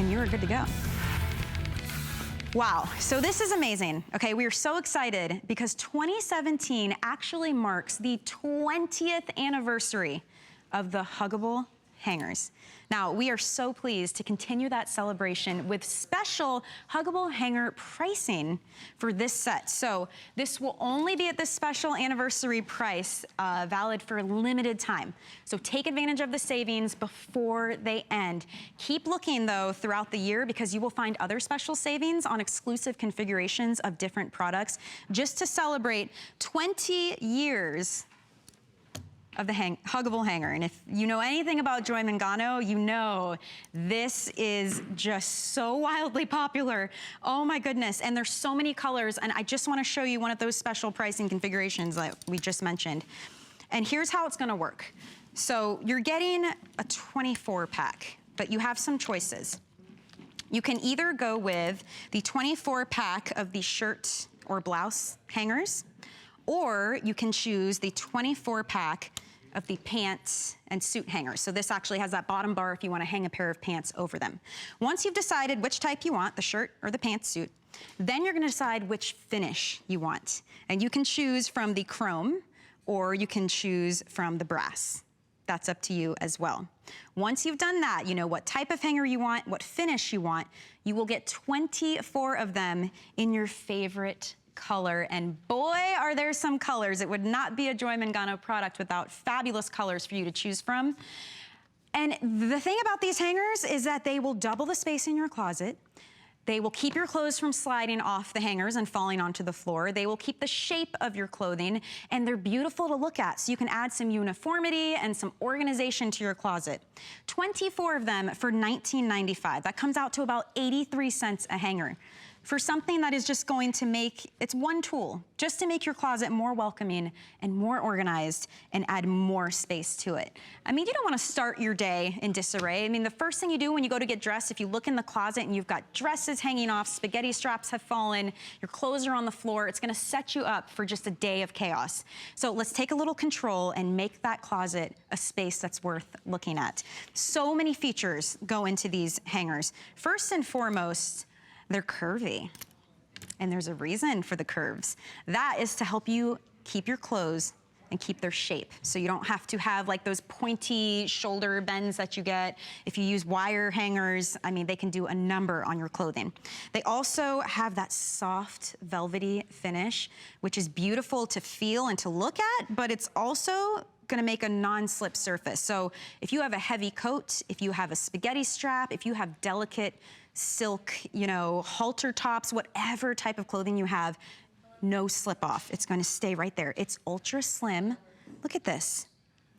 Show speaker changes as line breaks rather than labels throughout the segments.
and you're good to go. Wow, so this is amazing. Okay, we are so excited because 2017 actually marks the 20th anniversary of the Huggable hangers. Now, we are so pleased to continue that celebration with special Huggable hanger pricing for this set. So this will only be at this special anniversary price, valid for a limited time. So take advantage of the savings before they end. Keep looking though throughout the year because you will find other special savings on exclusive configurations of different products just to celebrate 20 years of the Huggable hanger. And if you know anything about Joy Mangano, you know this is just so wildly popular. Oh my goodness, and there's so many colors, and I just wanna show you one of those special pricing configurations that we just mentioned. And here's how it's gonna work. So you're getting a 24 pack, but you have some choices. You can either go with the 24 pack of the shirt or blouse hangers, or you can choose the 24 pack of the pants and suit hangers. So this actually has that bottom bar if you wanna hang a pair of pants over them. Once you've decided which type you want, the shirt or the pantsuit, then you're gonna decide which finish you want. And you can choose from the chrome or you can choose from the brass. That's up to you as well. Once you've done that, you know what type of hanger you want, what finish you want, you will get 24 of them in your favorite color, and boy, are there some colors. It would not be a Joy Mangano product without fabulous colors for you to choose from. And the thing about these hangers is that they will double the space in your closet. They will keep your clothes from sliding off the hangers and falling onto the floor. They will keep the shape of your clothing, and they're beautiful to look at, so you can add some uniformity and some organization to your closet. 24 of them for $19.95. That comes out to about 83 cents a hanger. For something that is just going to make, it's one tool, just to make your closet more welcoming and more organized and add more space to it. I mean, you don't wanna start your day in disarray. I mean, the first thing you do when you go to get dressed, if you look in the closet and you've got dresses hanging off, spaghetti straps have fallen, your clothes are on the floor, it's gonna set you up for just a day of chaos. So let's take a little control and make that closet a space that's worth looking at. So many features go into these hangers. First and foremost, they're curvy, and there's a reason for the curves. That is to help you keep your clothes and keep their shape. So you don't have to have like those pointy shoulder bends that you get. If you use wire hangers, I mean, they can do a number on your clothing. They also have that soft velvety finish, which is beautiful to feel and to look at, but it's also gonna make a non-slip surface. So if you have a heavy coat, if you have a spaghetti strap, if you have delicate silk, you know, halter tops, whatever type of clothing you have, no slip off. It's gonna stay right there. It's ultra slim. Look at this.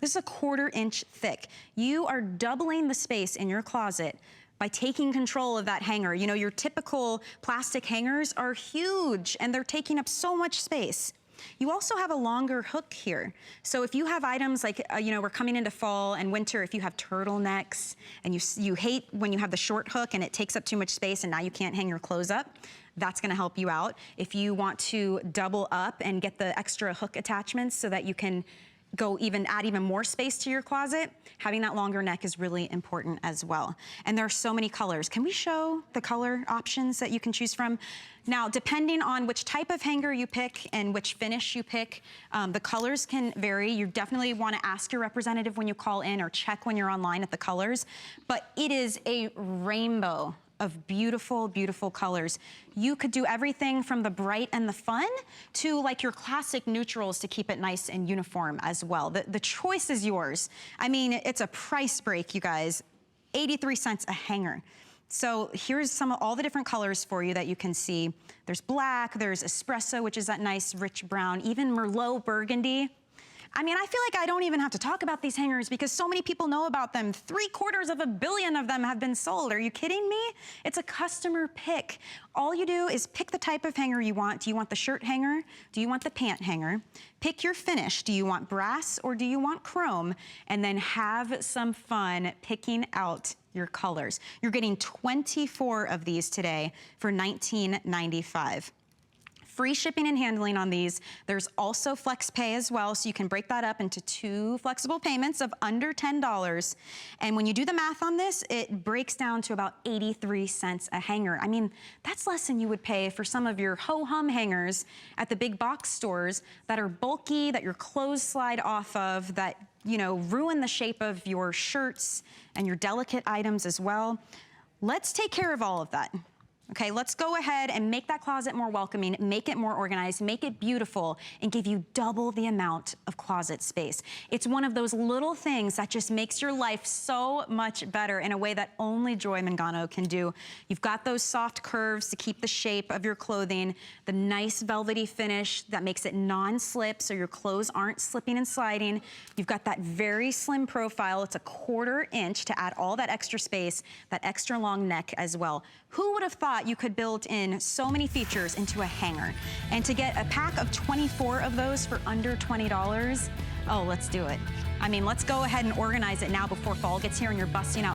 This is a 1/4 inch thick. You are doubling the space in your closet by taking control of that hanger. You know, your typical plastic hangers are huge and they're taking up so much space. You also have a longer hook here. So if you have items like, you know, we're coming into fall and winter, if you have turtlenecks and you hate when you have the short hook and it takes up too much space and now you can't hang your clothes up, that's gonna help you out. If you want to double up and get the extra hook attachments so that you can add even more space to your closet, having that longer neck is really important as well. And there are so many colors. Can we show the color options that you can choose from? Now, depending on which type of hanger you pick and which finish you pick, the colors can vary. You definitely wanna ask your representative when you call in or check when you're online at the colors, but it is a rainbow of beautiful, beautiful colors. You could do everything from the bright and the fun to like your classic neutrals to keep it nice and uniform as well. The choice is yours. I mean, it's a price break, you guys. 83 cents a hanger. So here's all the different colors for you that you can see. There's black, there's espresso, which is that nice rich brown, even Merlot burgundy. I mean, I feel like I don't even have to talk about these hangers because so many people know about them. 750 million of them have been sold. Are you kidding me? It's a customer pick. All you do is pick the type of hanger you want. Do you want the shirt hanger? Do you want the pant hanger? Pick your finish. Do you want brass or do you want chrome? And then have some fun picking out your colors. You're getting 24 of these today for $19.95. Free shipping and handling on these. There's also flex pay as well, so you can break that up into 2 flexible payments of under $10. And when you do the math on this, it breaks down to about 83 cents a hanger. I mean, that's less than you would pay for some of your ho-hum hangers at the big box stores that are bulky, that your clothes slide off of, that, you know, ruin the shape of your shirts and your delicate items as well. Let's take care of all of that. Okay, let's go ahead and make that closet more welcoming, make it more organized, make it beautiful, and give you double the amount of closet space. It's one of those little things that just makes your life so much better in a way that only Joy Mangano can do. You've got those soft curves to keep the shape of your clothing, the nice velvety finish that makes it non-slip so your clothes aren't slipping and sliding. You've got that very slim profile. It's a 1/4 inch to add all that extra space, that extra long neck as well. Who would have thought you could build in so many features into a hanger? And to get a pack of 24 of those for under $20, oh, let's do it. I mean, let's go ahead and organize it now before fall gets here and you're busting out